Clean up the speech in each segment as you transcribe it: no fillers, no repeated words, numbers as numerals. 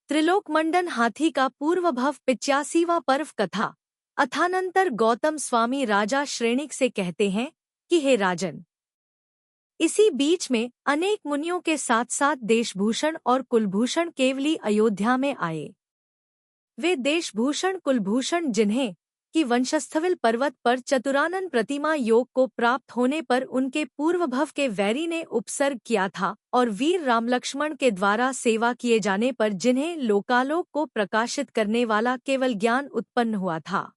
त्रिलोकमंडन हाथी का पूर्वभव 85वां पर्व कथा। अथानंतर गौतम स्वामी राजा श्रेणिक से कहते हैं कि हे राजन, इसी बीच में अनेक मुनियों के साथ साथ देशभूषण और कुलभूषण केवली अयोध्या में आए। वे देशभूषण कुलभूषण जिन्हें कि वंशस्थविल पर्वत पर चतुरानन प्रतिमा योग को प्राप्त होने पर उनके पूर्वभव के वैरी ने उपसर्ग किया था, और वीर राम लक्ष्मण के द्वारा सेवा किए जाने पर जिन्हें लोकालोक को प्रकाशित करने वाला केवल ज्ञान उत्पन्न हुआ था।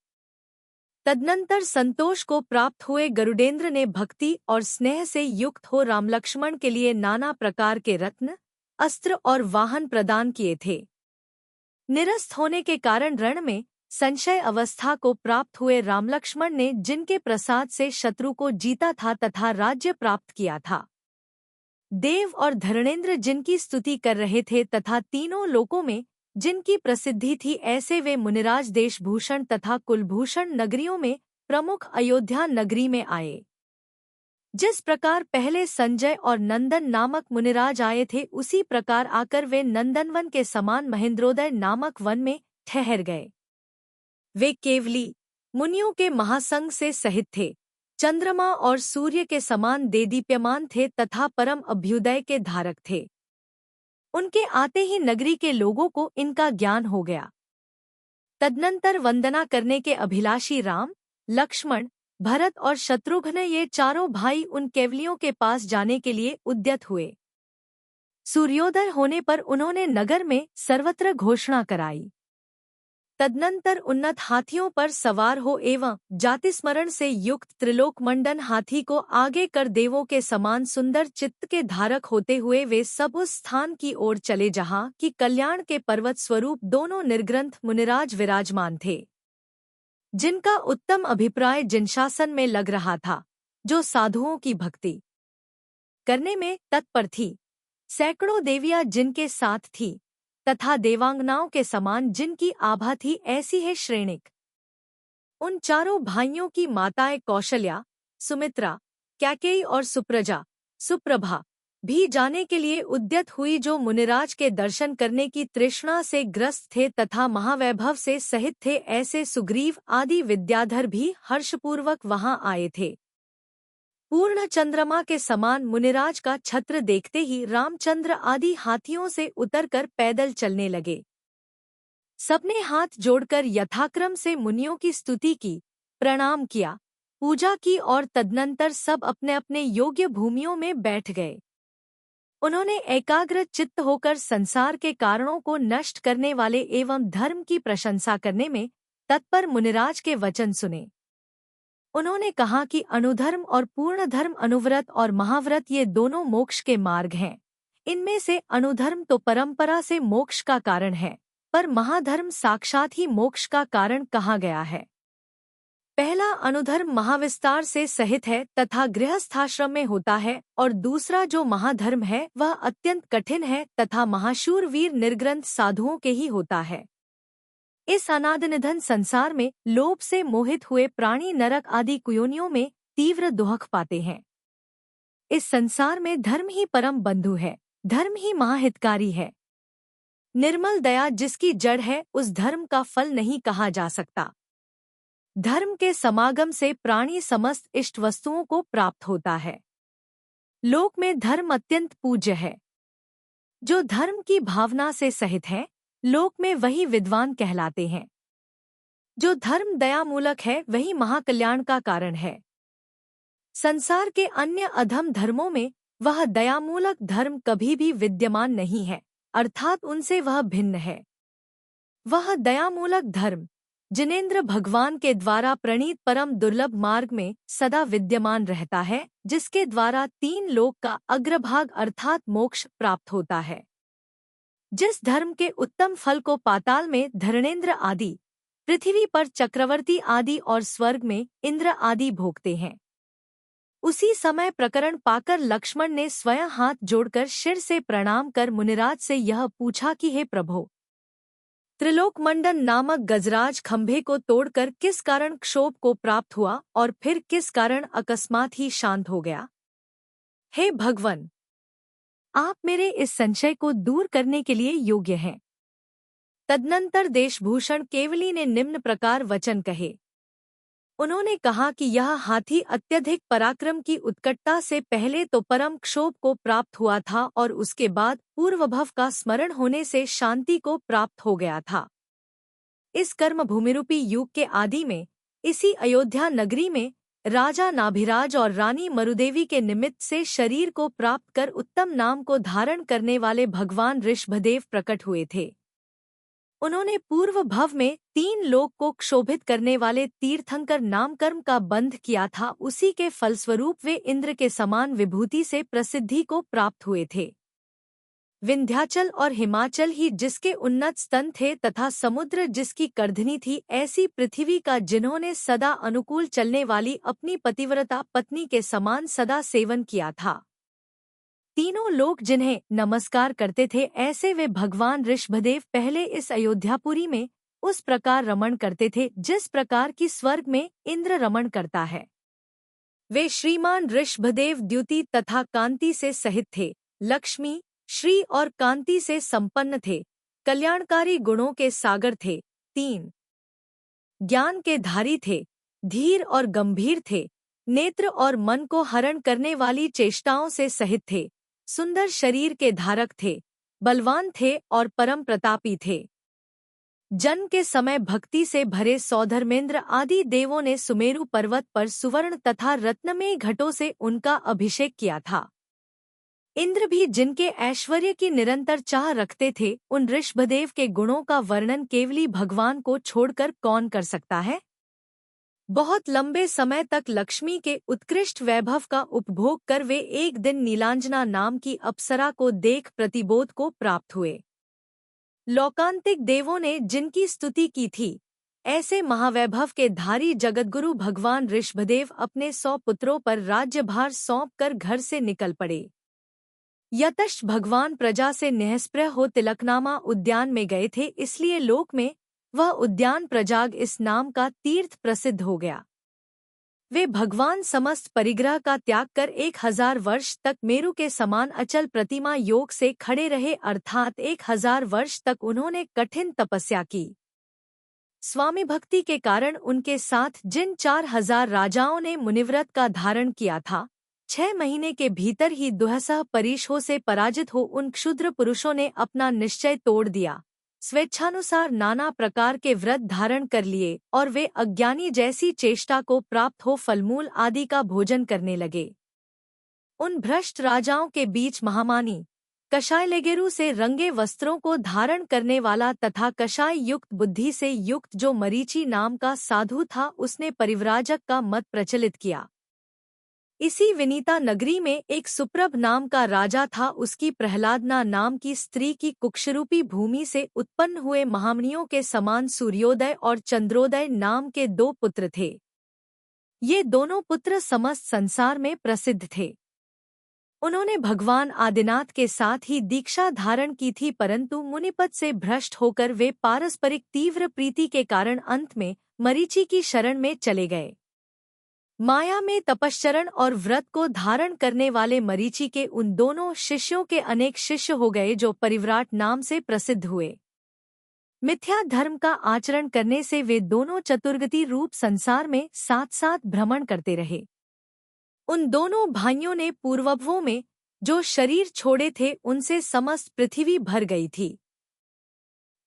तदनंतर संतोष को प्राप्त हुए गरुडेंद्र ने भक्ति और स्नेह से युक्त हो राम लक्ष्मण के लिए नाना प्रकार के रत्न, अस्त्र और वाहन प्रदान किए थे। निरस्त होने के कारण रण में संशय अवस्था को प्राप्त हुए रामलक्ष्मण ने जिनके प्रसाद से शत्रु को जीता था तथा राज्य प्राप्त किया था। देव और धरणेंद्र जिनकी स्तुति कर रहे थे तथा तीनों लोकों में जिनकी प्रसिद्धि थी, ऐसे वे मुनिराज देशभूषण तथा कुलभूषण नगरियों में प्रमुख अयोध्या नगरी में आए। जिस प्रकार पहले संजय और नंदन नामक मुनिराज आए थे, उसी प्रकार आकर वे नंदनवन के समान महेंद्रोदय नामक वन में ठहर गए। वे केवली मुनियों के महासंग से सहित थे, चंद्रमा और सूर्य के समान देदीप्यमान थे तथा परम अभ्युदय के धारक थे। उनके आते ही नगरी के लोगों को इनका ज्ञान हो गया। तदनंतर वंदना करने के अभिलाषी राम, लक्ष्मण, भरत और शत्रुघ्न ये चारों भाई उन केवलियों के पास जाने के लिए उद्यत हुए। सूर्योदय होने पर उन्होंने नगर में सर्वत्र घोषणा कराई। तदनंतर उन्नत हाथियों पर सवार हो एवं जातिस्मरण से युक्त त्रिलोकमंडन हाथी को आगे कर देवों के समान सुंदर चित्त के धारक होते हुए वे सब उस स्थान की ओर चले जहाँ कि कल्याण के पर्वत स्वरूप दोनों निर्ग्रंथ मुनिराज विराजमान थे, जिनका उत्तम अभिप्राय जिनशासन में लग रहा था, जो साधुओं की भक्ति करने में तत्पर थी। सैकड़ों देवियां जिनके साथ थी तथा देवांगनाओं के समान जिनकी आभा थी, ऐसी है श्रेणिक। उन चारों भाइयों की माताएं कौशल्या, सुमित्रा, कैकेयी और सुप्रभा भी जाने के लिए उद्यत हुई, जो मुनिराज के दर्शन करने की तृष्णा से ग्रस्त थे तथा महावैभव से सहित थे। ऐसे सुग्रीव आदि विद्याधर भी हर्षपूर्वक वहां आए थे। पूर्ण चंद्रमा के समान मुनिराज का छत्र देखते ही रामचंद्र आदि हाथियों से उतरकर पैदल चलने लगे। सबने हाथ जोड़कर यथाक्रम से मुनियों की स्तुति की, प्रणाम किया, पूजा की और तदनंतर सब अपने अपने योग्य भूमियों में बैठ गए। उन्होंने एकाग्र चित्त होकर संसार के कारणों को नष्ट करने वाले एवं धर्म की प्रशंसा करने में तत्पर मुनिराज के वचन सुने। उन्होंने कहा कि अनुधर्म और पूर्ण धर्म, अनुव्रत और महाव्रत ये दोनों मोक्ष के मार्ग हैं। इनमें से अनुधर्म तो परंपरा से मोक्ष का कारण है, पर महाधर्म साक्षात ही मोक्ष का कारण कहा गया है। पहला अनुधर्म महाविस्तार से सहित है तथा गृहस्थाश्रम में होता है, और दूसरा जो महाधर्म है वह अत्यंत कठिन है तथा महाशूर वीर निर्ग्रंथ साधुओं के ही होता है। इस अनादिनिधन संसार में लोभ से मोहित हुए प्राणी नरक आदि कुयोनियों में तीव्र दुख पाते हैं। इस संसार में धर्म ही परम बंधु है, धर्म ही महाहितकारी है। निर्मल दया जिसकी जड़ है, उस धर्म का फल नहीं कहा जा सकता। धर्म के समागम से प्राणी समस्त इष्ट वस्तुओं को प्राप्त होता है। लोक में धर्म अत्यंत पूज्य है। जो धर्म की भावना से सहित है, लोक में वही विद्वान कहलाते हैं। जो धर्म दयामूलक है, वही महाकल्याण का कारण है। संसार के अन्य अधम धर्मों में वह दयामूलक धर्म कभी भी विद्यमान नहीं है, अर्थात उनसे वह भिन्न है। वह दयामूलक धर्म जिनेंद्र भगवान के द्वारा प्रणीत परम दुर्लभ मार्ग में सदा विद्यमान रहता है, जिसके द्वारा तीन लोक का अग्रभाग अर्थात मोक्ष प्राप्त होता है। जिस धर्म के उत्तम फल को पाताल में धरणेंद्र आदि, पृथ्वी पर चक्रवर्ती आदि और स्वर्ग में इंद्र आदि भोगते हैं, उसी समय प्रकरण पाकर लक्ष्मण ने स्वयं हाथ जोड़कर शिर से प्रणाम कर मुनिराज से यह पूछा कि हे प्रभो, त्रिलोकमंडन नामक गजराज खंभे को तोड़कर किस कारण क्षोभ को प्राप्त हुआ और फिर किस कारण अकस्मात ही शांत हो गया? हे भगवन, आप मेरे इस संशय को दूर करने के लिए योग्य हैं। तदनंतर देशभूषण केवली ने निम्न प्रकार वचन कहे। उन्होंने कहा कि यह हाथी अत्यधिक पराक्रम की उत्कटता से पहले तो परम क्षोभ को प्राप्त हुआ था और उसके बाद पूर्वभव का स्मरण होने से शांति को प्राप्त हो गया था। इस कर्मभूमिरूपी युग के आदि में इसी अयोध्या नगरी में राजा नाभिराज और रानी मरुदेवी के निमित्त से शरीर को प्राप्त कर उत्तम नाम को धारण करने वाले भगवान ऋषभदेव प्रकट हुए थे। उन्होंने पूर्व भव में 3 लोक को क्षोभित करने वाले तीर्थंकर नाम कर्म का बंध किया था। उसी के फलस्वरूप वे इंद्र के समान विभूति से प्रसिद्धि को प्राप्त हुए थे। विंध्याचल और हिमाचल ही जिसके उन्नत स्तन थे तथा समुद्र जिसकी कर्धनी थी, ऐसी पृथ्वी का जिन्होंने सदा अनुकूल चलने वाली अपनी पतिव्रता पत्नी के समान सदा सेवन किया था। तीनों लोग जिन्हें नमस्कार करते थे, ऐसे वे भगवान ऋषभदेव पहले इस अयोध्यापुरी में उस प्रकार रमण करते थे जिस प्रकार की स्वर्ग में इंद्र रमण करता है। वे श्रीमान ऋषभदेव द्युति तथा कांति से सहित थे, लक्ष्मी, श्री और कांति से संपन्न थे, कल्याणकारी गुणों के सागर थे, 3 ज्ञान के धारी थे, धीर और गंभीर थे, नेत्र और मन को हरण करने वाली चेष्टाओं से सहित थे, सुंदर शरीर के धारक थे, बलवान थे और परम प्रतापी थे। जन्म के समय भक्ति से भरे सौधर्मेंद्र आदि देवों ने सुमेरु पर्वत पर सुवर्ण तथा रत्नमय घटों से उनका अभिषेक किया था। इंद्र भी जिनके ऐश्वर्य की निरंतर चाह रखते थे, उन ऋषभदेव के गुणों का वर्णन केवली भगवान को छोड़कर कौन कर सकता है। बहुत लंबे समय तक लक्ष्मी के उत्कृष्ट वैभव का उपभोग कर वे एक दिन नीलांजना नाम की अप्सरा को देख प्रतिबोध को प्राप्त हुए। लौकांतिक देवों ने जिनकी स्तुति की थी, ऐसे महावैभव के धारी जगतगुरु भगवान ऋषभदेव अपने 100 पुत्रों पर राज्यभार सौंपकर घर से निकल पड़े। यतश्च भगवान प्रजा से निःस्पृह हो तिलकनामा उद्यान में गए थे, इसलिए लोक में वह उद्यान प्रजाग इस नाम का तीर्थ प्रसिद्ध हो गया। वे भगवान समस्त परिग्रह का त्याग कर 1000 वर्ष तक मेरु के समान अचल प्रतिमा योग से खड़े रहे, अर्थात 1000 वर्ष तक उन्होंने कठिन तपस्या की। स्वामी भक्ति के कारण उनके साथ जिन 4000 राजाओं ने मुनिव्रत का धारण किया था, 6 महीने के भीतर ही दुहसह परीक्षों से पराजित हो उन क्षुद्र पुरुषों ने अपना निश्चय तोड़ दिया, स्वेच्छानुसार नाना प्रकार के व्रत धारण कर लिए और वे अज्ञानी जैसी चेष्टा को प्राप्त हो फलमूल आदि का भोजन करने लगे। उन भ्रष्ट राजाओं के बीच महामानी कषायलेगेरु से रंगे वस्त्रों को धारण करने वाला तथा कषाय युक्त बुद्धि से युक्त जो मरीचि नाम का साधु था, उसने परिव्राजक का मत प्रचलित किया। इसी विनीता नगरी में एक सुप्रभ नाम का राजा था। उसकी प्रहलादना नाम की स्त्री की कुक्षरूपी भूमि से उत्पन्न हुए महामणियों के समान सूर्योदय और चंद्रोदय नाम के 2 पुत्र थे। ये दोनों पुत्र समस्त संसार में प्रसिद्ध थे। उन्होंने भगवान आदिनाथ के साथ ही दीक्षा धारण की थी, परंतु मुनिपद से भ्रष्ट होकर वे पारस्परिक तीव्र प्रीति के कारण अंत में मरीचि की शरण में चले गए। माया में तपश्चरण और व्रत को धारण करने वाले मरीचि के उन दोनों शिष्यों के अनेक शिष्य हो गए जो परिव्राट नाम से प्रसिद्ध हुए। मिथ्या धर्म का आचरण करने से वे दोनों चतुर्गति रूप संसार में साथ साथ भ्रमण करते रहे। उन दोनों भाइयों ने पूर्वभवों में जो शरीर छोड़े थे, उनसे समस्त पृथ्वी भर गई थी।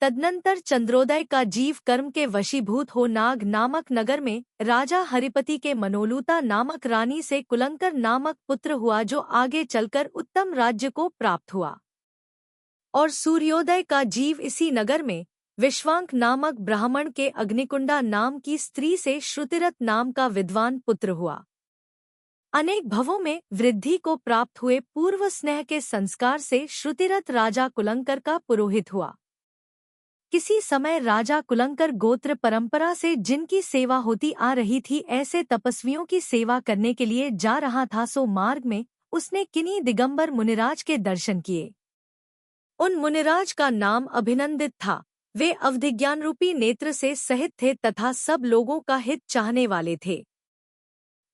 तदनंतर चंद्रोदय का जीव कर्म के वशीभूत हो नाग नामक नगर में राजा हरिपति के मनोलूता नामक रानी से कुलंकर नामक पुत्र हुआ, जो आगे चलकर उत्तम राज्य को प्राप्त हुआ। और सूर्योदय का जीव इसी नगर में विश्वांक नामक ब्राह्मण के अग्निकुंडा नाम की स्त्री से श्रुतिरथ नाम का विद्वान पुत्र हुआ। अनेक भवों में वृद्धि को प्राप्त हुए पूर्व स्नेह के संस्कार से श्रुतिरथ राजा कुलंकर का पुरोहित हुआ। किसी समय राजा कुलंकर गोत्र परंपरा से जिनकी सेवा होती आ रही थी, ऐसे तपस्वियों की सेवा करने के लिए जा रहा था, सो मार्ग में उसने किन्हीं दिगंबर मुनिराज के दर्शन किए। उन मुनिराज का नाम अभिनंदित था। वे अवधिज्ञान रूपी नेत्र से सहित थे तथा सब लोगों का हित चाहने वाले थे।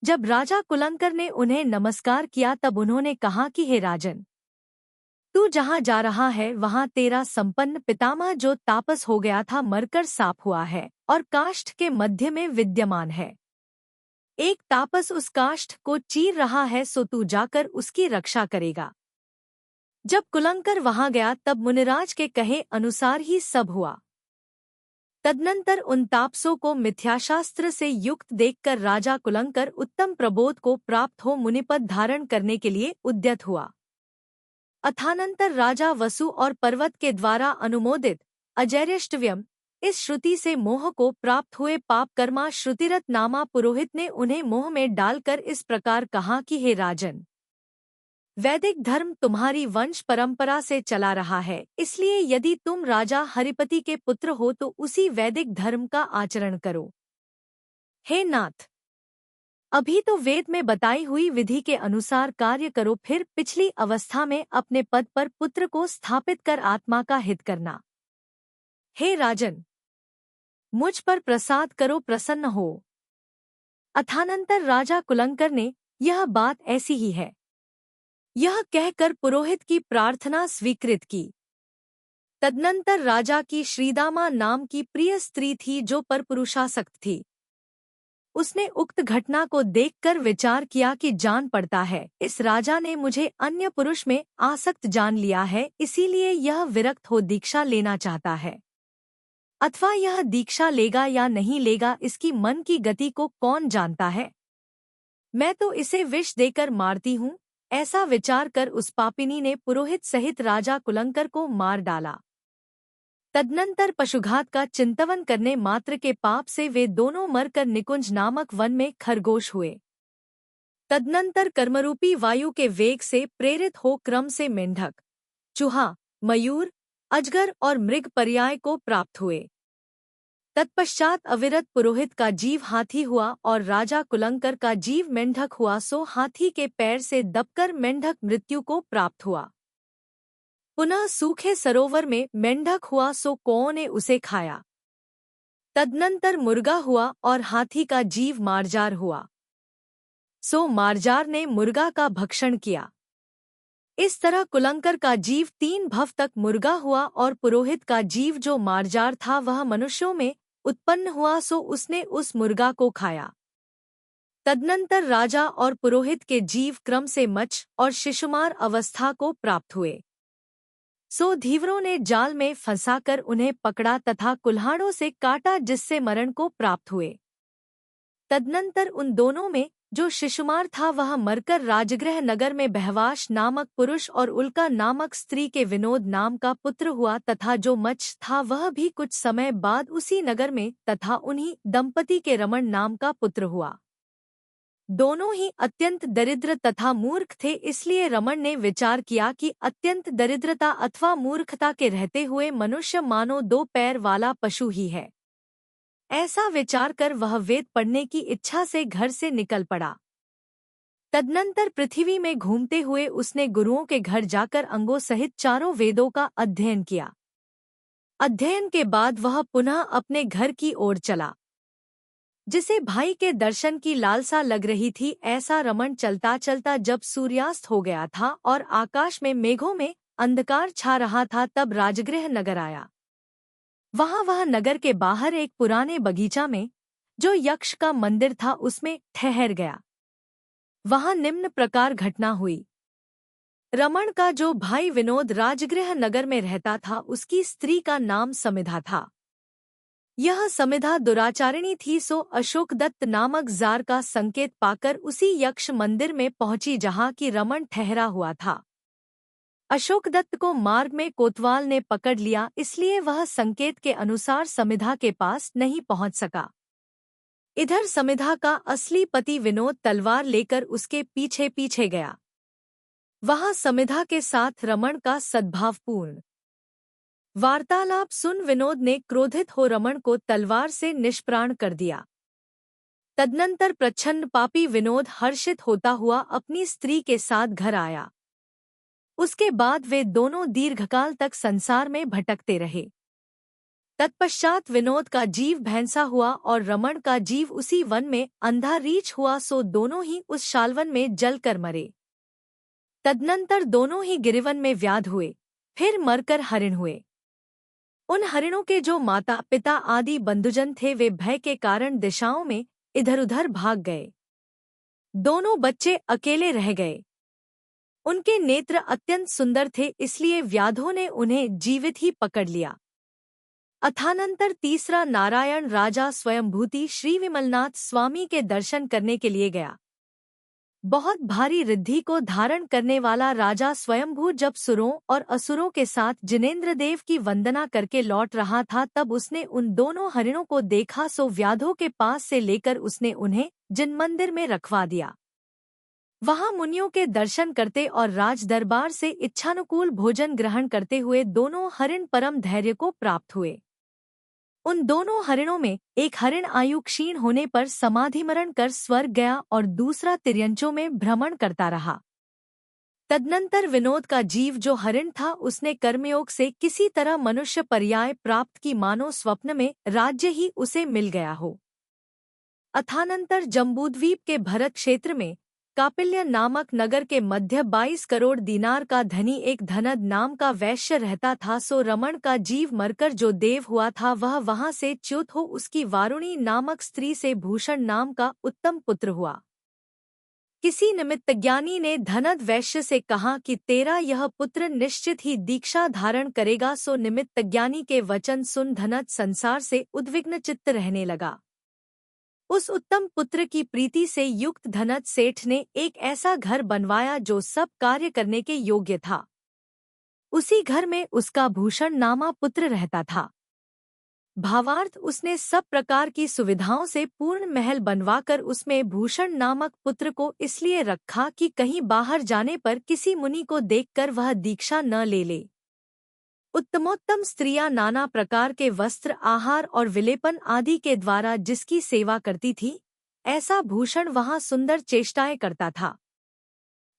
जब राजा कुलंकर ने उन्हें नमस्कार किया, तब उन्होंने कहा कि हे राजन, तू जहाँ जा रहा है वहाँ तेरा संपन्न पितामह जो तापस हो गया था मरकर साफ हुआ है और काष्ठ के मध्य में विद्यमान है। एक तापस उस काष्ठ को चीर रहा है, सो तू जाकर उसकी रक्षा करेगा। जब कुलंकर वहां गया तब मुनिराज के कहे अनुसार ही सब हुआ। तदनंतर उन तापसों को मिथ्याशास्त्र से युक्त देखकर राजा कुलंकर उत्तम प्रबोध को प्राप्त हो मुनिपद धारण करने के लिए उद्यत हुआ। अथानंतर राजा वसु और पर्वत के द्वारा अनुमोदित अजैर्यष्टव्यम इस श्रुति से मोह को प्राप्त हुए पाप कर्मा श्रुतिरत नामा पुरोहित ने उन्हें मोह में डालकर इस प्रकार कहा कि हे राजन, वैदिक धर्म तुम्हारी वंश परंपरा से चला रहा है, इसलिए यदि तुम राजा हरिपति के पुत्र हो तो उसी वैदिक धर्म का आचरण करो। हे नाथ, अभी तो वेद में बताई हुई विधि के अनुसार कार्य करो, फिर पिछली अवस्था में अपने पद पर पुत्र को स्थापित कर आत्मा का हित करना। हे राजन, मुझ पर प्रसाद करो, प्रसन्न हो। अथानंतर राजा कुलंकर ने यह बात ऐसी ही है यह कहकर पुरोहित की प्रार्थना स्वीकृत की। तदनंतर राजा की श्रीदामा नाम की प्रिय स्त्री थी जो परपुरुषासक्त थी। उसने उक्त घटना को देखकर विचार किया कि जान पड़ता है इस राजा ने मुझे अन्य पुरुष में आसक्त जान लिया है, इसीलिए यह विरक्त हो दीक्षा लेना चाहता है। अथवा यह दीक्षा लेगा या नहीं लेगा इसकी मन की गति को कौन जानता है। मैं तो इसे विष देकर मारती हूँ। ऐसा विचार कर उस पापिनी ने पुरोहित सहित राजा कुलंकर को मार डाला। तदनंतर पशुघात का चिंतवन करने मात्र के पाप से वे दोनों मरकर निकुंज नामक वन में खरगोश हुए। तदनंतर कर्मरूपी वायु के वेग से प्रेरित हो क्रम से मेंढक, चूहा, मयूर, अजगर और मृग पर्याय को प्राप्त हुए। तत्पश्चात अविरत पुरोहित का जीव हाथी हुआ और राजा कुलंकर का जीव मेंढक हुआ, सो हाथी के पैर से दबकर मेंढक मृत्यु को प्राप्त हुआ। पुनः सूखे सरोवर में मेंढक हुआ, सो कौओं ने उसे खाया। तदनंतर मुर्गा हुआ और हाथी का जीव मार्जार हुआ, सो मार्जार ने मुर्गा का भक्षण किया। इस तरह कुलंकर का जीव 3 भव तक मुर्गा हुआ और पुरोहित का जीव जो मार्जार था वह मनुष्यों में उत्पन्न हुआ, सो उसने उस मुर्गा को खाया। तदनंतर राजा और पुरोहित के जीव क्रम से मच्छ और शिशुमार अवस्था को प्राप्त हुए। सो धीवरों ने जाल में फंसाकर उन्हें पकड़ा तथा कुल्हाड़ों से काटा, जिससे मरण को प्राप्त हुए। तदनंतर उन दोनों में जो शिशुमार था वह मरकर राजगृह नगर में बहवाश नामक पुरुष और उल्का नामक स्त्री के विनोद नाम का पुत्र हुआ, तथा जो मच्छ था वह भी कुछ समय बाद उसी नगर में तथा उन्हीं दंपति के रमण नाम का पुत्र हुआ। दोनों ही अत्यंत दरिद्र तथा मूर्ख थे, इसलिए रमण ने विचार किया कि अत्यंत दरिद्रता अथवा मूर्खता के रहते हुए मनुष्य मानो 2 पैर वाला पशु ही है। ऐसा विचार कर वह वेद पढ़ने की इच्छा से घर से निकल पड़ा। तदनंतर पृथ्वी में घूमते हुए उसने गुरुओं के घर जाकर अंगों सहित 4 वेदों का अध्ययन किया। अध्ययन के बाद वह पुनः अपने घर की ओर चला। जिसे भाई के दर्शन की लालसा लग रही थी, ऐसा रमण चलता चलता जब सूर्यास्त हो गया था और आकाश में मेघों में अंधकार छा रहा था, तब राजगृह नगर आया। वह नगर के बाहर एक पुराने बगीचा में जो यक्ष का मंदिर था उसमें ठहर गया। वहां निम्न प्रकार घटना हुई। रमण का जो भाई विनोद राजगृह नगर में रहता था, उसकी स्त्री का नाम समिधा था। यह समिधा दुराचारिणी थी, सो अशोकदत्त नामक जार का संकेत पाकर उसी यक्ष मंदिर में पहुंची जहां की रमण ठहरा हुआ था। अशोकदत्त को मार्ग में कोतवाल ने पकड़ लिया, इसलिए वह संकेत के अनुसार समिधा के पास नहीं पहुंच सका। इधर समिधा का असली पति विनोद तलवार लेकर उसके पीछे पीछे गया। वहां समिधा के साथ रमण का सद्भावपूर्ण वार्तालाप सुन विनोद ने क्रोधित हो रमण को तलवार से निष्प्राण कर दिया। तदनंतर प्रच्छन्न पापी विनोद हर्षित होता हुआ अपनी स्त्री के साथ घर आया। उसके बाद वे दोनों दीर्घकाल तक संसार में भटकते रहे। तत्पश्चात विनोद का जीव भैंसा हुआ और रमण का जीव उसी वन में अंधा रीछ हुआ, सो दोनों ही उस शालवन में जल कर मरे। तदनंतर दोनों ही गिरिवन में व्याध हुए, फिर मरकर हरिण हुए। उन हरिणों के जो माता पिता आदि बंधुजन थे वे भय के कारण दिशाओं में इधर उधर भाग गए। दोनों बच्चे अकेले रह गए। उनके नेत्र अत्यंत सुंदर थे, इसलिए व्याधों ने उन्हें जीवित ही पकड़ लिया। अथानंतर तीसरा नारायण राजा स्वयंभूति श्री विमलनाथ स्वामी के दर्शन करने के लिए गया। बहुत भारी रिद्धि को धारण करने वाला राजा स्वयंभू जब सुरों और असुरों के साथ जिनेंद्र देव की वंदना करके लौट रहा था, तब उसने उन दोनों हरिणों को देखा। सो व्याधों के पास से लेकर उसने उन्हें जिन मंदिर में रखवा दिया। वहां मुनियों के दर्शन करते और राज दरबार से इच्छानुकूल भोजन ग्रहण करते हुए दोनों हरिण परम धैर्य को प्राप्त हुए। उन दोनों हरिणों में एक हरिण आयु क्षीण होने पर समाधिमरण कर स्वर्ग गया और दूसरा तिर्यंचों में भ्रमण करता रहा। तदनंतर विनोद का जीव जो हरिण था, उसने कर्मयोग से किसी तरह मनुष्य पर्याय प्राप्त की, मानो स्वप्न में राज्य ही उसे मिल गया हो। अथानंतर जम्बूद्वीप के भरत क्षेत्र में कापिल्य नामक नगर के मध्य 22 करोड़ दीनार का धनी एक धनद नाम का वैश्य रहता था। सो रमण का जीव मरकर जो देव हुआ था, वह वहां से च्युत हो उसकी वारुणी नामक स्त्री से भूषण नाम का उत्तम पुत्र हुआ। किसी निमित्तज्ञानी ने धनद वैश्य से कहा कि तेरा यह पुत्र निश्चित ही दीक्षा धारण करेगा। सो निमित्तज्ञानी के वचन सुन धनद संसार से उद्विग्न चित्त रहने लगा। उस उत्तम पुत्र की प्रीति से युक्त धनद सेठ ने एक ऐसा घर बनवाया जो सब कार्य करने के योग्य था। उसी घर में उसका भूषण नामा पुत्र रहता था। भावार्थ, उसने सब प्रकार की सुविधाओं से पूर्ण महल बनवाकर उसमें भूषण नामक पुत्र को इसलिए रखा कि कहीं बाहर जाने पर किसी मुनि को देखकर वह दीक्षा न ले ले। उत्तमोत्तम स्त्रियां नाना प्रकार के वस्त्र, आहार और विलेपन आदि के द्वारा जिसकी सेवा करती थी, ऐसा भूषण वहां सुंदर चेष्टाएं करता था।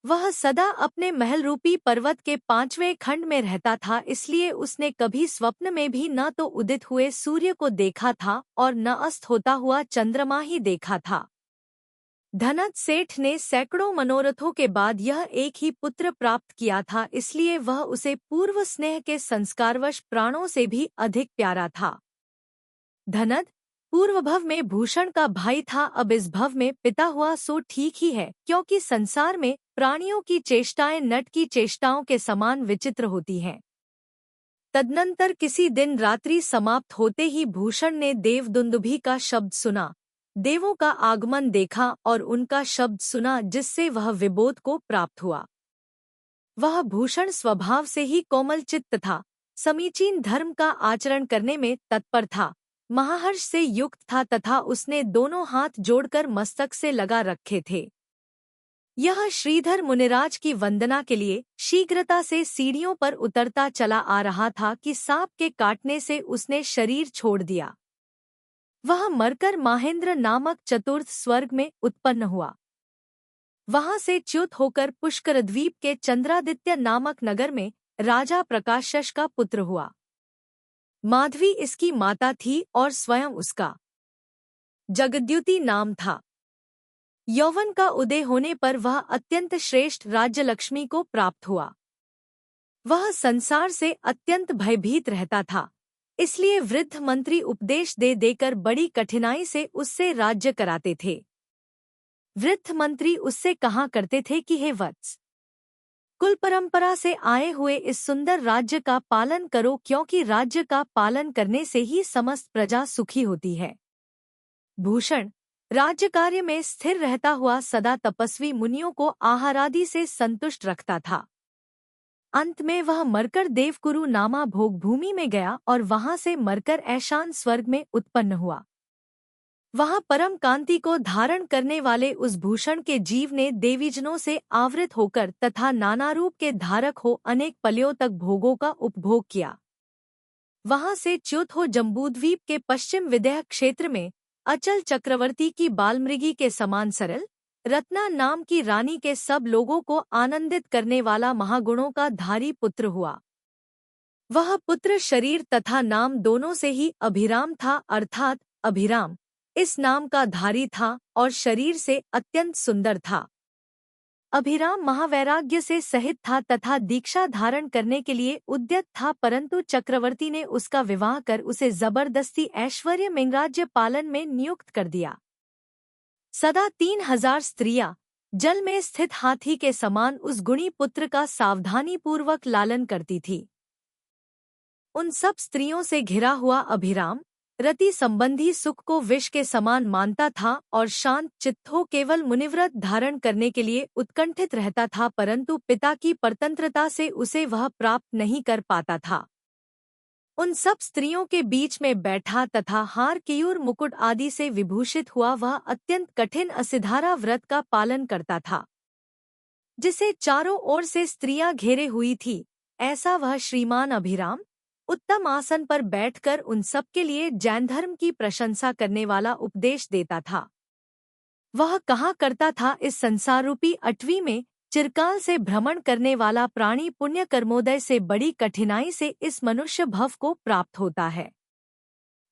वह सदा अपने महल रूपी पर्वत के 5वें खंड में रहता था, इसलिए उसने कभी स्वप्न में भी न तो उदित हुए सूर्य को देखा था और न अस्त होता हुआ चंद्रमा ही देखा था। धनद सेठ ने सैकड़ों मनोरथों के बाद यह एक ही पुत्र प्राप्त किया था, इसलिए वह उसे पूर्व स्नेह के संस्कारवश प्राणों से भी अधिक प्यारा था। धनद पूर्व भव में भूषण का भाई था, अब इस भव में पिता हुआ सो ठीक ही है, क्योंकि संसार में प्राणियों की चेष्टाएं नट की चेष्टाओं के समान विचित्र होती हैं। तदनंतर किसी दिन रात्रि समाप्त होते ही भूषण ने देवदुन्दुभि का शब्द सुना, देवों का आगमन देखा और उनका शब्द सुना, जिससे वह विबोध को प्राप्त हुआ। वह भूषण स्वभाव से ही कोमल चित्त था, समीचीन धर्म का आचरण करने में तत्पर था, महाहर्ष से युक्त था तथा उसने दोनों हाथ जोड़कर मस्तक से लगा रखे थे। यह श्रीधर मुनिराज की वंदना के लिए शीघ्रता से सीढ़ियों पर उतरता चला आ रहा था कि सांप के काटने से उसने शरीर छोड़ दिया। वह मरकर माहेंद्र नामक चतुर्थ स्वर्ग में उत्पन्न हुआ। वहां से च्युत होकर पुष्करद्वीप के चंद्रादित्य नामक नगर में राजा प्रकाशश का पुत्र हुआ। माधवी इसकी माता थी और स्वयं उसका जगद्युति नाम था। यौवन का उदय होने पर वह अत्यंत श्रेष्ठ राज्यलक्ष्मी को प्राप्त हुआ। वह संसार से अत्यंत भयभीत रहता था, इसलिए वृद्ध मंत्री उपदेश दे देकर बड़ी कठिनाई से उससे राज्य कराते थे। वृद्ध मंत्री उससे कहा करते थे कि हे वत्स, कुल परंपरा से आए हुए इस सुंदर राज्य का पालन करो, क्योंकि राज्य का पालन करने से ही समस्त प्रजा सुखी होती है। भूषण राज्य कार्य में स्थिर रहता हुआ सदा तपस्वी मुनियों को आहारादि से संतुष्ट रखता था। अंत में वह मरकर देवकुरु नामा भोगभूमि में गया और वहां से मरकर ऐशान स्वर्ग में उत्पन्न हुआ। वहां परम कांति को धारण करने वाले उस भूषण के जीव ने देवीजनों से आवृत होकर तथा नाना रूप के धारक हो अनेक पलियों तक भोगों का उपभोग किया। वहां से च्युत हो जम्बूद्वीप के पश्चिम विदेह क्षेत्र में अचल चक्रवर्ती की बालमृगी के समान सरल रत्ना नाम की रानी के सब लोगों को आनंदित करने वाला महागुणों का धारी पुत्र हुआ। वह पुत्र शरीर तथा नाम दोनों से ही अभिराम था, अर्थात अभिराम इस नाम का धारी था और शरीर से अत्यंत सुंदर था। अभिराम महावैराग्य से सहित था तथा दीक्षा धारण करने के लिए उद्यत था, परंतु चक्रवर्ती ने उसका विवाह कर उसे जबरदस्ती ऐश्वर्य मेंगराज्य पालन में नियुक्त कर दिया। सदा 3000 स्त्रियां जल में स्थित हाथी के समान उस गुणी पुत्र का सावधानीपूर्वक लालन करती थी। उन सब स्त्रियों से घिरा हुआ अभिराम रति संबंधी सुख को विष के समान मानता था और शांत चित्त हो केवल मुनिव्रत धारण करने के लिए उत्कंठित रहता था, परंतु पिता की परतंत्रता से उसे वह प्राप्त नहीं कर पाता था। उन सब स्त्रियों के बीच में बैठा तथा हार केयूर मुकुट आदि से विभूषित हुआ वह अत्यंत कठिन असिधारा व्रत का पालन करता था, जिसे चारों ओर से स्त्रियां घेरे हुई थी। ऐसा वह श्रीमान अभिराम उत्तम आसन पर बैठकर उन सब के लिए जैन धर्म की प्रशंसा करने वाला उपदेश देता था। वह कहा करता था, इस संसार रूपी अटवी में चिरकाल से भ्रमण करने वाला प्राणी पुण्य कर्मोदय से बड़ी कठिनाई से इस मनुष्य भव को प्राप्त होता है।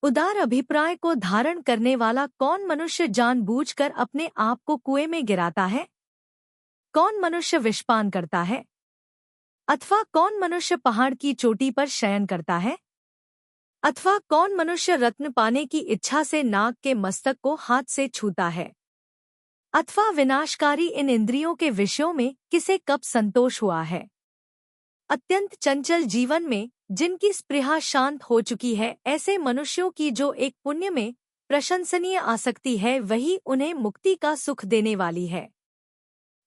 उदार अभिप्राय को धारण करने वाला कौन मनुष्य जानबूझकर अपने आप को कुएं में गिराता है? कौन मनुष्य विषपान करता है? अथवा कौन मनुष्य पहाड़ की चोटी पर शयन करता है? अथवा कौन मनुष्य रत्न पाने की इच्छा से नाग के मस्तक को हाथ से छूता है? अथवा विनाशकारी इन इंद्रियों के विषयों में किसे कब संतोष हुआ है? अत्यंत चंचल जीवन में जिनकी स्पृहा शांत हो चुकी है, ऐसे मनुष्यों की जो एक पुण्य में प्रशंसनीय आसक्ति है, वही उन्हें मुक्ति का सुख देने वाली है।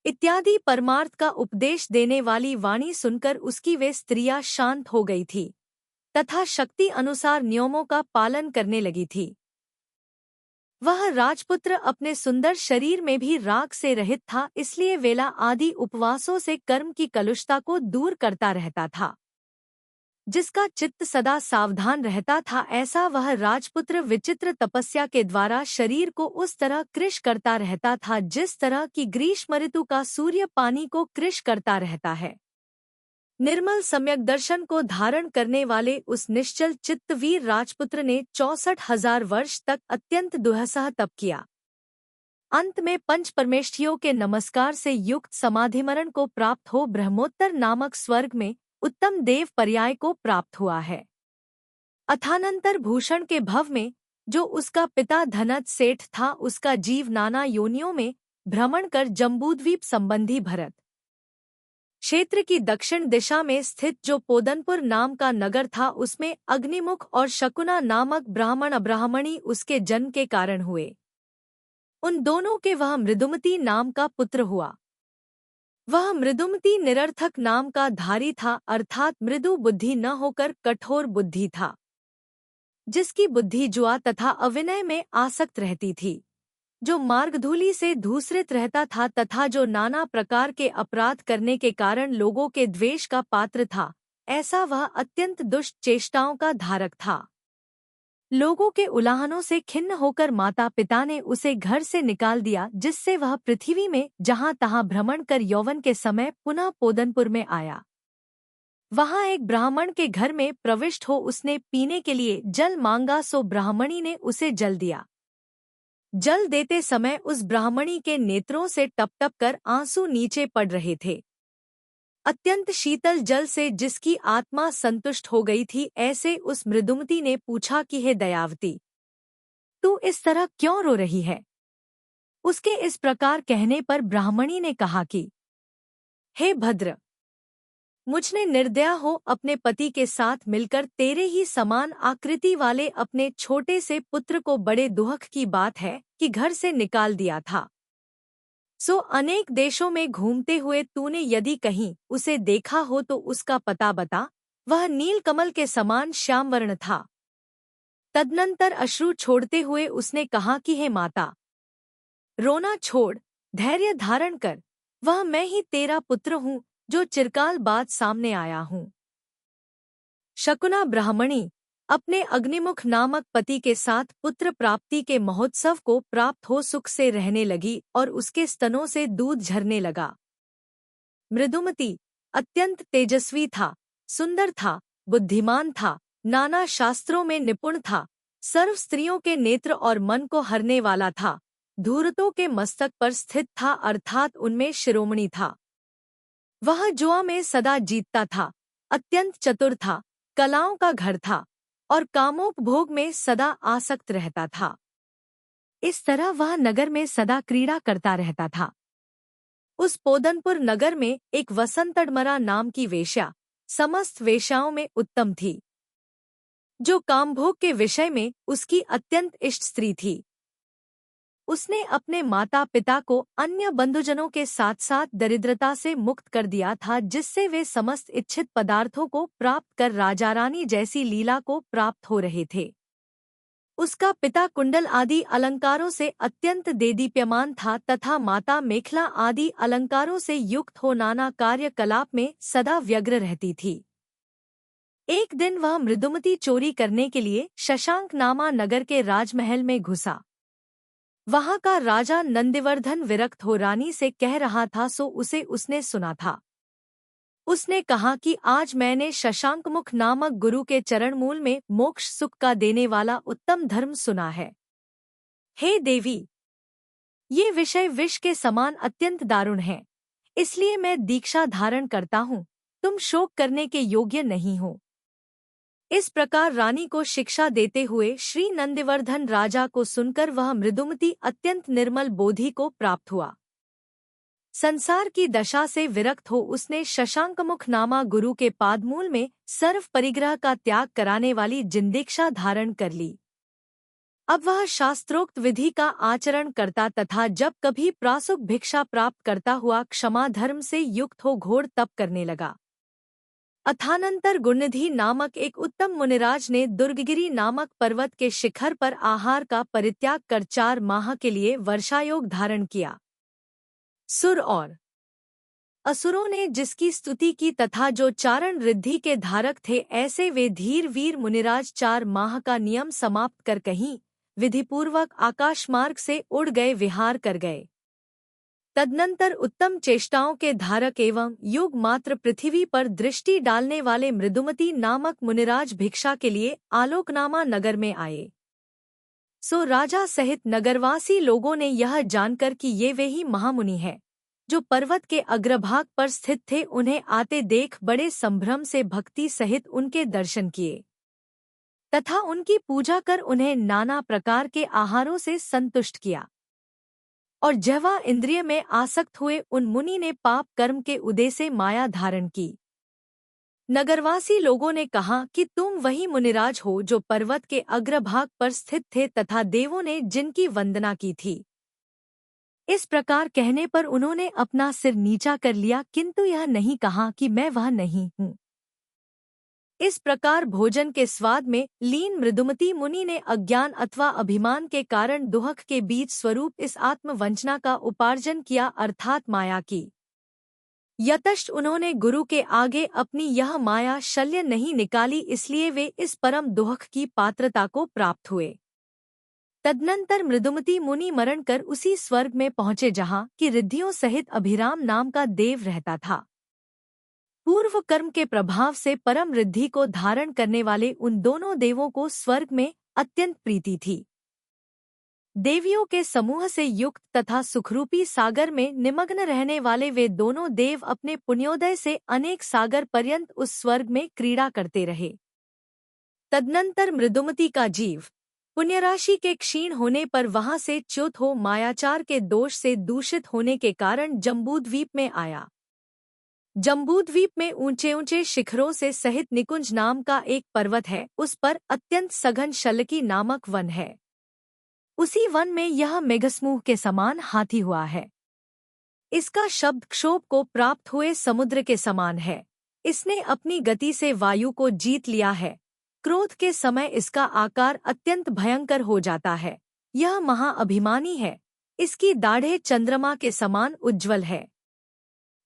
इत्यादि परमार्थ का उपदेश देने वाली वाणी सुनकर उसकी वे स्त्रियां शांत हो गई थी तथा शक्ति अनुसार नियमों का पालन करने लगी थी। वह राजपुत्र अपने सुंदर शरीर में भी राग से रहित था, इसलिए वेला आदि उपवासों से कर्म की कलुषता को दूर करता रहता था। जिसका चित्त सदा सावधान रहता था, ऐसा वह राजपुत्र विचित्र तपस्या के द्वारा शरीर को उस तरह कृश करता रहता था जिस तरह की ग्रीष्म ऋतु का सूर्य पानी को कृश करता रहता है। निर्मल सम्यक दर्शन को धारण करने वाले उस निश्चल चित्त वीर राजपुत्र ने 64,000 वर्ष तक अत्यंत दुहसह तप किया। अंत में पंच परमेष्ठियों के नमस्कार से युक्त समाधिमरण को प्राप्त हो ब्रह्मोत्तर नामक स्वर्ग में उत्तम देव पर्याय को प्राप्त हुआ है। अथानंतर भूषण के भव में जो उसका पिता धनत सेठ था, उसका जीव नाना योनियों में भ्रमण कर जम्बूद्वीप संबंधी भरत क्षेत्र की दक्षिण दिशा में स्थित जो पोदनपुर नाम का नगर था, उसमें अग्निमुख और शकुना नामक ब्राह्मण अब्राह्मणी उसके जन्म के कारण हुए। उन दोनों के वह मृदुमती नाम का पुत्र हुआ। वह मृदुमती निरर्थक नाम का धारी था, अर्थात मृदु बुद्धि न होकर कठोर बुद्धि था, जिसकी बुद्धि जुआ तथा अविनय में आसक्त रहती थी, जो मार्गधूलि से धूसरित रहता था तथा जो नाना प्रकार के अपराध करने के कारण लोगों के द्वेष का पात्र था। ऐसा वह अत्यंत दुष्ट चेष्टाओं का धारक था। लोगों के उलाहनों से खिन्न होकर माता पिता ने उसे घर से निकाल दिया, जिससे वह पृथ्वी में जहां तहां भ्रमण कर यौवन के समय पुनः पोदनपुर में आया। वहां एक ब्राह्मण के घर में प्रविष्ट हो उसने पीने के लिए जल मांगा, सो ब्राह्मणी ने उसे जल दिया। जल देते समय उस ब्राह्मणी के नेत्रों से टप टप कर आंसू नीचे पड़ रहे थे। अत्यंत शीतल जल से जिसकी आत्मा संतुष्ट हो गई थी, ऐसे उस मृदुमती ने पूछा कि हे दयावती, तू इस तरह क्यों रो रही है? उसके इस प्रकार कहने पर ब्राह्मणी ने कहा कि हे भद्र, मुझने निर्दया हो अपने पति के साथ मिलकर तेरे ही समान आकृति वाले अपने छोटे से पुत्र को बड़े दुख की बात है कि घर से निकाल दिया था। सो अनेक देशों में घूमते हुए तूने यदि कहीं उसे देखा हो तो उसका पता बता। वह नीलकमल के समान श्यामवर्ण था। तदनंतर अश्रु छोड़ते हुए उसने कहा कि हे माता, रोना छोड़, धैर्य धारण कर। वह मैं ही तेरा पुत्र हूँ जो चिरकाल बाद सामने आया हूँ। शकुना ब्राह्मणी अपने अग्निमुख नामक पति के साथ पुत्र प्राप्ति के महोत्सव को प्राप्त हो सुख से रहने लगी और उसके स्तनों से दूध झरने लगा। मृदुमती अत्यंत तेजस्वी था, सुंदर था, बुद्धिमान था, नाना शास्त्रों में निपुण था, सर्व स्त्रियों के नेत्र और मन को हरने वाला था, धूर्तों के मस्तक पर स्थित था, अर्थात उनमें शिरोमणि था। वह जुआ में सदा जीतता था, अत्यंत चतुर था, कलाओं का घर था और कामोपभोग में सदा आसक्त रहता था। इस तरह वह नगर में सदा क्रीड़ा करता रहता था। उस पोदनपुर नगर में एक वसंतडमरा नाम की वेश्या समस्त वेश्याओं में उत्तम थी, जो कामभोग के विषय में उसकी अत्यंत इष्ट स्त्री थी। उसने अपने माता पिता को अन्य बंधुजनों के साथ साथ दरिद्रता से मुक्त कर दिया था, जिससे वे समस्त इच्छित पदार्थों को प्राप्त कर राजा रानी जैसी लीला को प्राप्त हो रहे थे। उसका पिता कुंडल आदि अलंकारों से अत्यंत देदीप्यमान था तथा माता मेखला आदि अलंकारों से युक्त हो नाना कार्यकलाप में सदा व्यग्र रहती थी। एक दिन वह मृदुमती चोरी करने के लिए शशांक नामा नगर के राजमहल में घुसा। वहां का राजा नंदिवर्धन विरक्त हो रानी से कह रहा था, सो उसे उसने सुना था। उसने कहा कि आज मैंने शशांकमुख नामक गुरु के चरणमूल में मोक्ष सुख का देने वाला उत्तम धर्म सुना है। हे देवी, ये विषय विष के समान अत्यंत दारुण है, इसलिए मैं दीक्षा धारण करता हूँ। तुम शोक करने के योग्य नहीं हो। इस प्रकार रानी को शिक्षा देते हुए श्री नंदिवर्धन राजा को सुनकर वह मृदुमती अत्यंत निर्मल बोधि को प्राप्त हुआ। संसार की दशा से विरक्त हो उसने शशांकमुख नामा गुरु के पादमूल में सर्व परिग्रह का त्याग कराने वाली जिंदीक्षा धारण कर ली। अब वह शास्त्रोक्त विधि का आचरण करता तथा जब कभी प्रासुक भिक्षा प्राप्त करता हुआ क्षमा धर्म से युक्त हो घोर तप करने लगा। अथानंतर गुणनिधि नामक एक उत्तम मुनिराज ने दुर्गगिरि नामक पर्वत के शिखर पर आहार का परित्याग कर 4 माह के लिए वर्षायोग धारण किया। सुर और असुरों ने जिसकी स्तुति की तथा जो चारण रिद्धि के धारक थे, ऐसे वे धीर वीर मुनिराज 4 माह का नियम समाप्त कर कहीं विधिपूर्वक आकाशमार्ग से उड़ गए, विहार कर गए। तदनंतर उत्तम चेष्टाओं के धारक एवं युग मात्र पृथ्वी पर दृष्टि डालने वाले मृदुमती नामक मुनिराज भिक्षा के लिए आलोकनामा नगर में आए। सो राजा सहित नगरवासी लोगों ने यह जानकर कि ये वे ही महामुनि हैं, जो पर्वत के अग्रभाग पर स्थित थे, उन्हें आते देख बड़े संभ्रम से भक्ति सहित उनके दर्शन किए तथा उनकी पूजा कर उन्हें नाना प्रकार के आहारों से संतुष्ट किया। और जवा इंद्रिय में आसक्त हुए उन मुनि ने पाप कर्म के उदय से माया धारण की। नगरवासी लोगों ने कहा कि तुम वही मुनिराज हो जो पर्वत के अग्रभाग पर स्थित थे तथा देवों ने जिनकी वंदना की थी। इस प्रकार कहने पर उन्होंने अपना सिर नीचा कर लिया, किंतु यह नहीं कहा कि मैं वह नहीं हूँ। इस प्रकार भोजन के स्वाद में लीन मृदुमती मुनि ने अज्ञान अथवा अभिमान के कारण दुहक के बीच स्वरूप इस आत्मवंचना का उपार्जन किया, अर्थात माया की। यतश्च उन्होंने गुरु के आगे अपनी यह माया शल्य नहीं निकाली, इसलिए वे इस परम दुहक की पात्रता को प्राप्त हुए। तदनंतर मृदुमती मुनि मरण कर उसी स्वर्ग में पहुंचे जहाँ की रिद्धियों सहित अभिराम नाम का देव रहता था। पूर्व कर्म के प्रभाव से परम रिद्धि को धारण करने वाले उन दोनों देवों को स्वर्ग में अत्यंत प्रीति थी। देवियों के समूह से युक्त तथा सुखरूपी सागर में निमग्न रहने वाले वे दोनों देव अपने पुण्योदय से अनेक सागर पर्यंत उस स्वर्ग में क्रीड़ा करते रहे। तदनंतर मृदुमती का जीव पुण्यराशि के क्षीण होने पर वहां से च्युत हो मायाचार के दोष से दूषित होने के कारण जम्बूद्वीप में आया। जम्बूद्वीप में ऊंचे ऊंचे शिखरों से सहित निकुंज नाम का एक पर्वत है, उस पर अत्यंत सघन शल्की नामक वन है। उसी वन में यह मेघसमूह के समान हाथी हुआ है। इसका शब्द क्षोभ को प्राप्त हुए समुद्र के समान है। इसने अपनी गति से वायु को जीत लिया है। क्रोध के समय इसका आकार अत्यंत भयंकर हो जाता है। यह महाअभिमानी है। इसकी दाढ़ें चंद्रमा के समान उज्ज्वल है।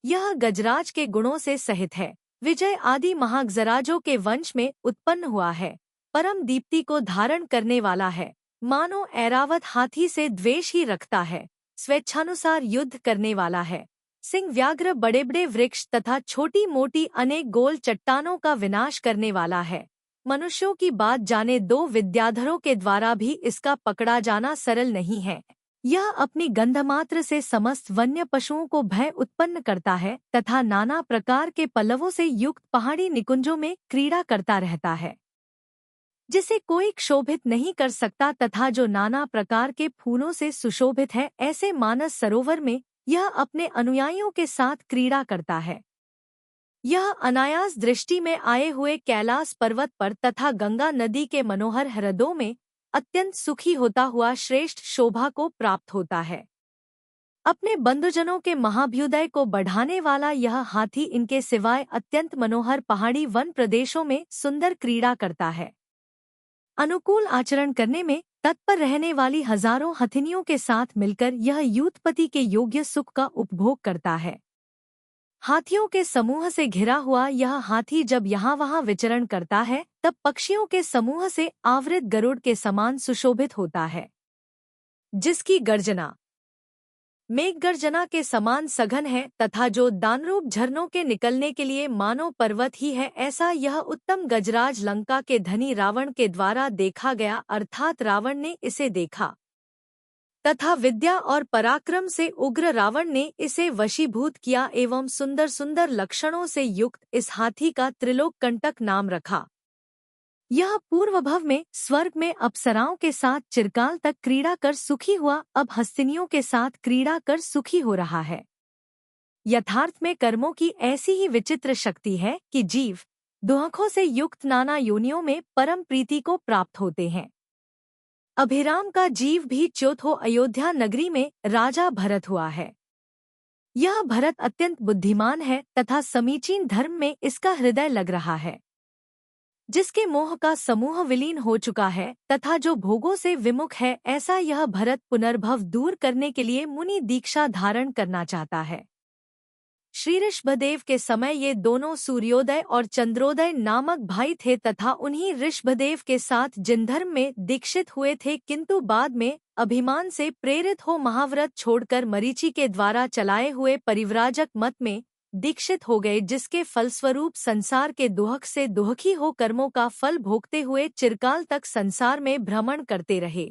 यह गजराज के गुणों से सहित है। विजय आदि महागजराजों के वंश में उत्पन्न हुआ है। परम दीप्ति को धारण करने वाला है। मानो ऐरावत हाथी से द्वेष ही रखता है। स्वेच्छानुसार युद्ध करने वाला है। सिंह व्याघ्र बड़े बड़े वृक्ष तथा छोटी मोटी अनेक गोल चट्टानों का विनाश करने वाला है। मनुष्यों की बात जाने 2 विद्याधरों के द्वारा भी इसका पकड़ा जाना सरल नहीं है। यह अपनी गंधमात्र से समस्त वन्य पशुओं को भय उत्पन्न करता है तथा नाना प्रकार के पल्लवों से युक्त पहाड़ी निकुंजों में क्रीड़ा करता रहता है, जिसे कोई क्षोभित नहीं कर सकता तथा जो नाना प्रकार के फूलों से सुशोभित है। ऐसे मानस सरोवर में यह अपने अनुयायियों के साथ क्रीड़ा करता है। यह अनायास दृष्टि में आए हुए कैलाश पर्वत पर तथा गंगा नदी के मनोहर हृदयों में अत्यंत सुखी होता हुआ श्रेष्ठ शोभा को प्राप्त होता है। अपने बंधुजनों के महाभ्युदय को बढ़ाने वाला यह हाथी इनके सिवाय अत्यंत मनोहर पहाड़ी वन प्रदेशों में सुंदर क्रीड़ा करता है। अनुकूल आचरण करने में तत्पर रहने वाली हजारों हथिनियों के साथ मिलकर यह यूथपति के योग्य सुख का उपभोग करता है। हाथियों के समूह से घिरा हुआ यह हाथी जब यहाँ वहाँ विचरण करता है तब पक्षियों के समूह से आवृत गरुड़ के समान सुशोभित होता है, जिसकी गर्जना मेघगर्जना के समान सघन है तथा जो दानरूप झरनों के निकलने के लिए मानो पर्वत ही है। ऐसा यह उत्तम गजराज लंका के धनी रावण के द्वारा देखा गया, अर्थात रावण ने इसे देखा तथा विद्या और पराक्रम से उग्र रावण ने इसे वशीभूत किया एवं सुंदर सुंदर लक्षणों से युक्त इस हाथी का त्रिलोक कंटक नाम रखा। यह पूर्वभव में स्वर्ग में अप्सराओं के साथ चिरकाल तक क्रीड़ा कर सुखी हुआ अब हस्तिनियों के साथ क्रीड़ा कर सुखी हो रहा है। यथार्थ में कर्मों की ऐसी ही विचित्र शक्ति है कि जीव दुहखों से युक्त नाना योनियों में परम प्रीति को प्राप्त होते हैं। अभिराम का जीव भी च्योथो अयोध्या नगरी में राजा भरत हुआ है। यह भरत अत्यंत बुद्धिमान है तथा समीचीन धर्म में इसका हृदय लग रहा है, जिसके मोह का समूह विलीन हो चुका है तथा जो भोगों से विमुख है। ऐसा यह भरत पुनर्भव दूर करने के लिए मुनि दीक्षा धारण करना चाहता है। श्री ऋषभदेव के समय ये दोनों सूर्योदय और चंद्रोदय नामक भाई थे तथा उन्हीं ऋषभदेव के साथ जिनधर्म में दीक्षित हुए थे, किंतु बाद में अभिमान से प्रेरित हो महाव्रत छोड़कर मरीचि के द्वारा चलाए हुए परिव्राजक मत में दीक्षित हो गए, जिसके फलस्वरूप संसार के दुहक से दुहखी हो कर्मों का फल भोगते हुए चिरकाल तक संसार में भ्रमण करते रहे।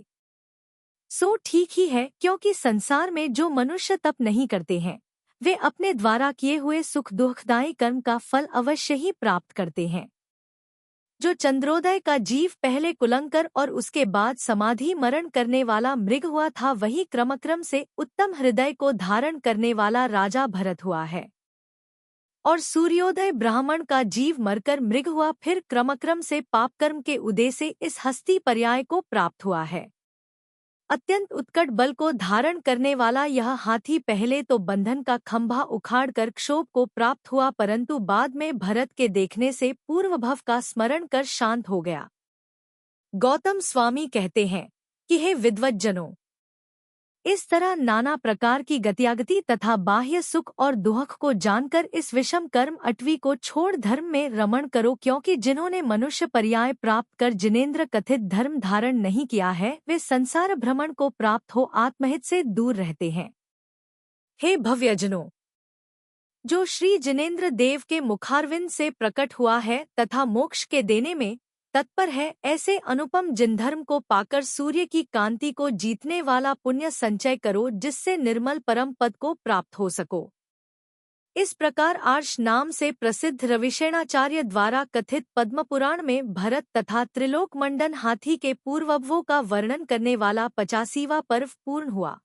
सो ठीक ही है, क्योंकि संसार में जो मनुष्य तप नहीं करते हैं वे अपने द्वारा किए हुए सुख दुखदायी कर्म का फल अवश्य ही प्राप्त करते हैं। जो चंद्रोदय का जीव पहले कुलंकर और उसके बाद समाधि मरण करने वाला मृग हुआ था, वही क्रमक्रम से उत्तम हृदय को धारण करने वाला राजा भरत हुआ है। और सूर्योदय ब्राह्मण का जीव मरकर मृग हुआ, फिर क्रमक्रम से पापकर्म के उदय से इस हस्ती पर्याय को प्राप्त हुआ है। अत्यंत उत्कट बल को धारण करने वाला यह हाथी पहले तो बंधन का खंभा उखाड़कर क्षोभ को प्राप्त हुआ, परंतु बाद में भरत के देखने से पूर्वभव का स्मरण कर शांत हो गया। गौतम स्वामी कहते हैं कि हे विद्वज्जनों, इस तरह नाना प्रकार की गत्यागति तथा बाह्य सुख और दुहक को जानकर इस विषम कर्म अटवी को छोड़ धर्म में रमण करो, क्योंकि जिन्होंने मनुष्य पर्याय प्राप्त कर जिनेन्द्र कथित धर्म धारण नहीं किया है वे संसार भ्रमण को प्राप्त हो आत्महित से दूर रहते हैं। हे भव्यजनों, जो श्री जिनेन्द्र देव के मुखारविंद से प्रकट हुआ है तथा मोक्ष के देने में तत्पर है, ऐसे अनुपम जिनधर्म को पाकर सूर्य की कांति को जीतने वाला पुण्य संचय करो, जिससे निर्मल परम पद को प्राप्त हो सको। इस प्रकार आर्ष नाम से प्रसिद्ध रविशेणाचार्य द्वारा कथित पद्मपुराण में भरत तथा त्रिलोक मंडन हाथी के पूर्ववों का वर्णन करने वाला 85वां पर्व पूर्ण हुआ।